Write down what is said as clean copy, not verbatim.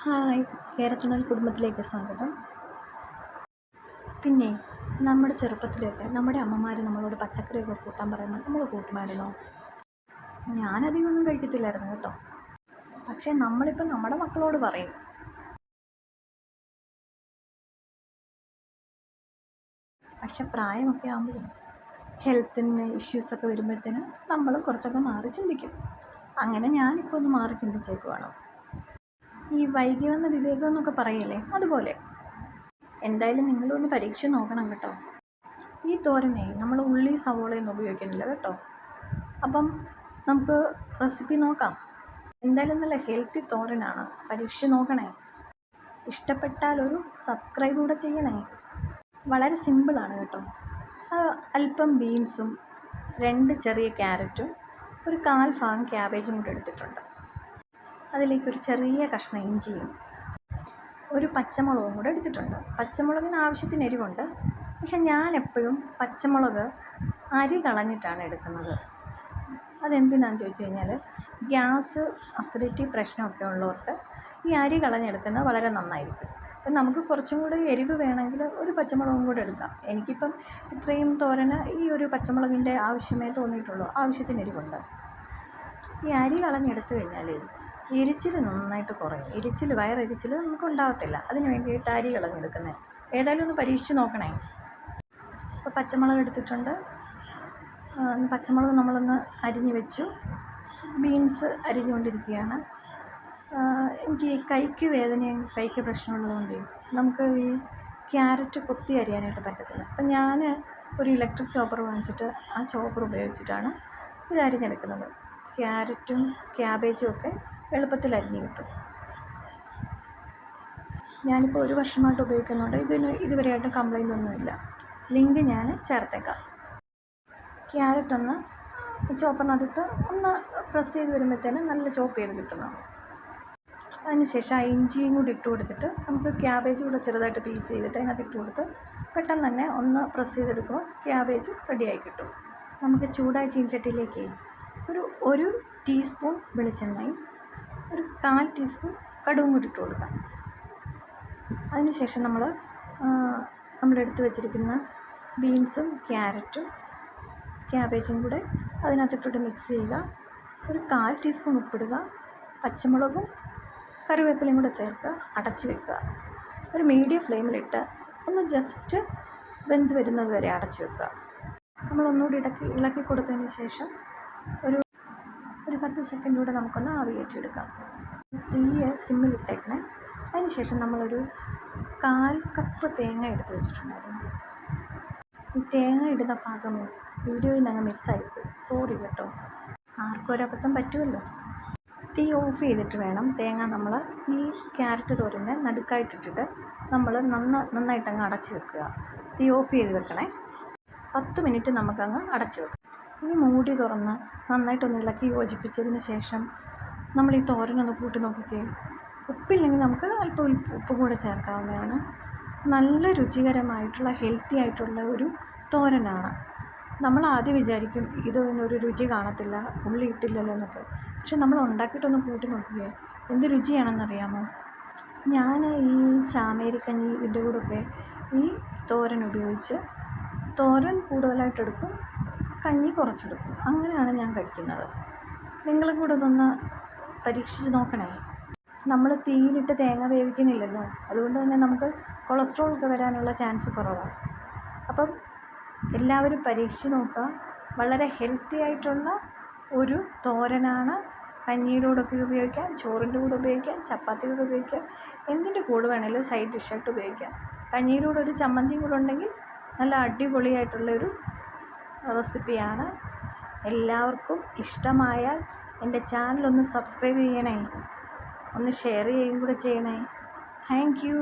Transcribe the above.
Hi, കേരത്തുണൽ കുടുംബത്തിലേക്ക് സ്വാഗതം. പിന്നെ നമ്മുടെ ചെറുപ്പത്തിലൊക്കെ നമ്മുടെ അമ്മമാർ നമ്മളോട് പച്ചക്കറിയൊക്കെ കൂട്ടാൻ പറയുമ്പോൾ നമ്മൾ കൂട്ടുമായിരുന്നോ? ഞാനധികമൊന്നും കഴിക്കത്തില്ലായിരുന്നു കേട്ടോ. പക്ഷേ നമ്മളിപ്പോൾ നമ്മുടെ മക്കളോട് പറയും. പക്ഷെ പ്രായമൊക്കെ ആകുമ്പോഴേ ഹെൽത്തിന് ഇഷ്യൂസൊക്കെ വരുമ്പോഴത്തേന് നമ്മൾ കുറച്ചൊക്കെ മാറി ചിന്തിക്കും. അങ്ങനെ ഞാനിപ്പോൾ ഒന്ന് മാറി ചിന്തിച്ചേക്കുവാണ്. ഈ വൈകി വന്ന വിവേകം എന്നൊക്കെ പറയില്ലേ, അതുപോലെ. എന്തായാലും നിങ്ങളൊന്ന് പരീക്ഷിച്ച് നോക്കണം കേട്ടോ. ഈ തോരനെ നമ്മൾ ഉള്ളി സവോളയൊന്നും ഉപയോഗിക്കുന്നില്ല കേട്ടോ. അപ്പം നമുക്ക് റെസിപ്പി നോക്കാം. എന്തായാലും നല്ല ഹെൽത്തി തോരനാണ്, പരീക്ഷിച്ച് നോക്കണേ. ഇഷ്ടപ്പെട്ടാൽ ഒരു സബ്സ്ക്രൈബ് കൂടെ ചെയ്യണേ. വളരെ സിമ്പിളാണ് കേട്ടോ. അല്പം ബീൻസും 2 ചെറിയ ക്യാരറ്റും ഒരു 1/4 ഭാഗം ക്യാബേജും കൂടെ എടുത്തിട്ടുണ്ട്. അതിലേക്കൊരു ചെറിയ കഷ്ണം ഇഞ്ചിയും ഒരു പച്ചമുളകും കൂടെ എടുത്തിട്ടുണ്ട്. പച്ചമുളകിന് ആവശ്യത്തിന് എരിവുണ്ട്, പക്ഷെ ഞാൻ എപ്പോഴും പച്ചമുളക് അരി കളഞ്ഞിട്ടാണ് എടുക്കുന്നത്. അതെന്തിനാണെന്ന് ചോദിച്ചു കഴിഞ്ഞാൽ ഗ്യാസ് അസിഡിറ്റി പ്രശ്നമൊക്കെ ഉള്ളവർക്ക് ഈ അരി കളഞ്ഞെടുക്കുന്നത് വളരെ നന്നായിരിക്കും. അപ്പം നമുക്ക് കുറച്ചും കൂടി എരിവ് വേണമെങ്കിൽ ഒരു പച്ചമുളകും കൂടെ എടുക്കാം. എനിക്കിപ്പം ഇത്രയും തോരന് ഈ ഒരു പച്ചമുളകിൻ്റെ ആവശ്യമേ തോന്നിയിട്ടുള്ളൂ. ആവശ്യത്തിന് എരിവുണ്ട്. ഈ അരി കളഞ്ഞെടുത്ത് കഴിഞ്ഞാൽ എരിച്ചിൽ നന്നായിട്ട് കുറയും. വയറെരിച്ചിൽ നമുക്ക് ഉണ്ടാകത്തില്ല. അതിന് വേണ്ടിയിട്ട് അരി കളഞ്ഞെടുക്കുന്നത്. ഏതായാലും ഒന്ന് പരീക്ഷിച്ച് നോക്കണേ. ഇപ്പോൾ പച്ചമുളക് എടുത്തിട്ടുണ്ട്. പച്ചമുളക് നമ്മളൊന്ന് അരിഞ്ഞ് വെച്ചു. ബീൻസ് അരിഞ്ഞുകൊണ്ടിരിക്കുകയാണ്. എനിക്ക് ഈ കൈക്ക് വേദനയും കൈക്ക് പ്രശ്നമുള്ളതുകൊണ്ട് നമുക്ക് ഈ ക്യാരറ്റ് കൊത്തി അരിയാനായിട്ട് പറ്റത്തില്ല. അപ്പം ഞാൻ ഒരു ഇലക്ട്രിക് ചോപ്പർ വാങ്ങിച്ചിട്ട് ആ ചോപ്പർ ഉപയോഗിച്ചിട്ടാണ് ഇത് അരിഞ്ഞെടുക്കുന്നത്. ക്യാരറ്റും ക്യാബേജും ഒക്കെ എളുപ്പത്തിൽ അരിഞ്ഞ് കിട്ടും. ഞാനിപ്പോൾ 1 വർഷമായിട്ട് ഉപയോഗിക്കുന്നുണ്ട്. ഇതുവരെയായിട്ടും കംപ്ലൈൻ്റ് ഒന്നുമില്ല. ലിങ്ക് ഞാൻ ചേർത്തേക്കാം. ക്യാരറ്റ് ഒന്ന് ചോപ്പറിനകത്തിട്ട് ഒന്ന് പ്രസ് ചെയ്ത് വരുമ്പോഴത്തേനും നല്ല ചോപ്പ് ചെയ്ത് കിട്ടുന്നതാണ്. അതിനുശേഷം ആ ഇഞ്ചിയും കൂടി ഇട്ട് കൊടുത്തിട്ട് നമുക്ക് ക്യാബേജ് കൂടെ ചെറുതായിട്ട് പീസ് ചെയ്തിട്ട് അതിനകത്ത് ഇട്ട് കൊടുത്ത് പെട്ടെന്ന് തന്നെ ഒന്ന് പ്രസ് ചെയ്തെടുക്കുമ്പോൾ ക്യാബേജ് റെഡിയായി കിട്ടും. നമുക്ക് ചൂടായ ചീനച്ചട്ടിയിലേക്ക് ഒരു ടീസ്പൂൺ വെളിച്ചെണ്ണയും ഒരു 1/4 ടീസ്പൂൺ കടുകും കൂടി ഇട്ട് കൊടുക്കാം. അതിനുശേഷം നമ്മളെടുത്ത് വെച്ചിരിക്കുന്ന ബീൻസും ക്യാരറ്റും ക്യാബേജും കൂടെ അതിനകത്തിട്ടിട്ട് മിക്സ് ചെയ്യുക. ഒരു 1/4 ടീസ്പൂൺ ഉപ്പിടുക. പച്ചമുളകും കറിവേപ്പിലയും കൂടെ ചേർത്ത് അടച്ച് വെക്കുക. ഒരു മീഡിയം ഫ്ലെയിമിലിട്ട് ഒന്ന് ജസ്റ്റ് വെന്ത് വരുന്നത് വരെ അടച്ച് വെക്കുക. നമ്മളൊന്നുകൂടി ഇളക്കി കൊടുത്തതിന് ശേഷം ഒരു 10 സെക്കൻഡ് കൂടെ നമുക്കൊന്ന് ആവിയേറ്റിയെടുക്കാം. തീയെ സിമ്മിലിട്ടേക്കണേ. അതിന് ശേഷം നമ്മളൊരു 1/4 കപ്പ് തേങ്ങ എടുത്ത് വെച്ചിട്ടുണ്ടായിരുന്നു. ഈ തേങ്ങ ഇടുന്ന ഭാഗം വീഡിയോയിൽ നിന്ന് മിസ്സായിപ്പോയി, സോറി കേട്ടോ. ആർക്കും ഒരബദ്ധം പറ്റുമല്ലോ. തീ ഓഫ് ചെയ്തിട്ട് വേണം തേങ്ങ നമ്മൾ ഈ ക്യാരറ്റ് തോരൻ്റെ നടുക്കായിട്ടിട്ടിട്ട് നമ്മൾ നന്നായിട്ടങ്ങ് അടച്ച് വെക്കുക. തീ ഓഫ് ചെയ്ത് വെക്കണേ. 10 മിനിറ്റ് നമുക്കങ്ങ് അടച്ച് വെക്കാം. ഇനി മൂടി തുറന്ന് നന്നായിട്ടൊന്ന് ഇളക്കി യോജിപ്പിച്ചതിന് ശേഷം നമ്മൾ ഈ തോരനൊന്ന് കൂട്ടി നോക്കിക്കേ. ഉപ്പില്ലെങ്കിൽ നമുക്ക് അല്പം ഉപ്പ് കൂടെ ചേർക്കാവുന്നതാണ്. നല്ല രുചികരമായിട്ടുള്ള ഹെൽത്തി ആയിട്ടുള്ള ഒരു തോരനാണ്. നമ്മൾ ആദ്യം വിചാരിക്കും ഇതിനൊരു രുചി കാണത്തില്ല, ഉള്ളി ഇട്ടില്ലല്ലോ എന്നൊക്കെ. പക്ഷെ നമ്മൾ ഉണ്ടാക്കിയിട്ടൊന്ന് കൂട്ടി നോക്കുകയെ എന്ത് രുചിയാണെന്നറിയാമോ? ഞാൻ ഈ ചാമേരിക്കഞ്ഞി ഇതിൻ്റെ കൂടെയൊക്കെ ഈ തോരൻ ഉപയോഗിച്ച് തോരൻ കൂടുതലായിട്ടെടുക്കും, കഞ്ഞി കുറച്ചെടുക്കും. അങ്ങനെയാണ് ഞാൻ കഴിക്കുന്നത്. നിങ്ങളും കൂടെ ഇതൊന്ന് പരീക്ഷിച്ച് നോക്കണേ. നമ്മൾ തീയിലിട്ട് തേങ്ങ വേവിക്കുന്നില്ലല്ലോ, അതുകൊണ്ട് തന്നെ നമുക്ക് കൊളസ്ട്രോൾ ഒക്കെ വരാനുള്ള ചാൻസ് കുറവാണ്. അപ്പം എല്ലാവരും പരീക്ഷിച്ച് നോക്കുക. വളരെ ഹെൽത്തി ആയിട്ടുള്ള ഒരു തോരനാണ്. കഞ്ഞിയുടെ കൂടെയൊക്കെ ഉപയോഗിക്കാം, ചോറിൻ്റെ കൂടെ ഉപയോഗിക്കാം, ചപ്പാത്തിയുടെ കൂടെ ഉപയോഗിക്കാം, എന്തിൻ്റെ കൂടെ വേണമെങ്കിലും സൈഡ് ഡിഷായിട്ട് ഉപയോഗിക്കാം. കഞ്ഞിയുടെ കൂടെ ഒരു ചമ്മന്തിയും കൂടെ ഉണ്ടെങ്കിൽ നല്ല അടിപൊളിയായിട്ടുള്ളൊരു റെസിപ്പിയാണ്. എല്ലാവർക്കും ഇഷ്ടമായാൽ എൻ്റെ ചാനലൊന്ന് സബ്സ്ക്രൈബ് ചെയ്യണേ, ഒന്ന് ഷെയർ ചെയ്യുകയും കൂടെ ചെയ്യണേ. Thank you.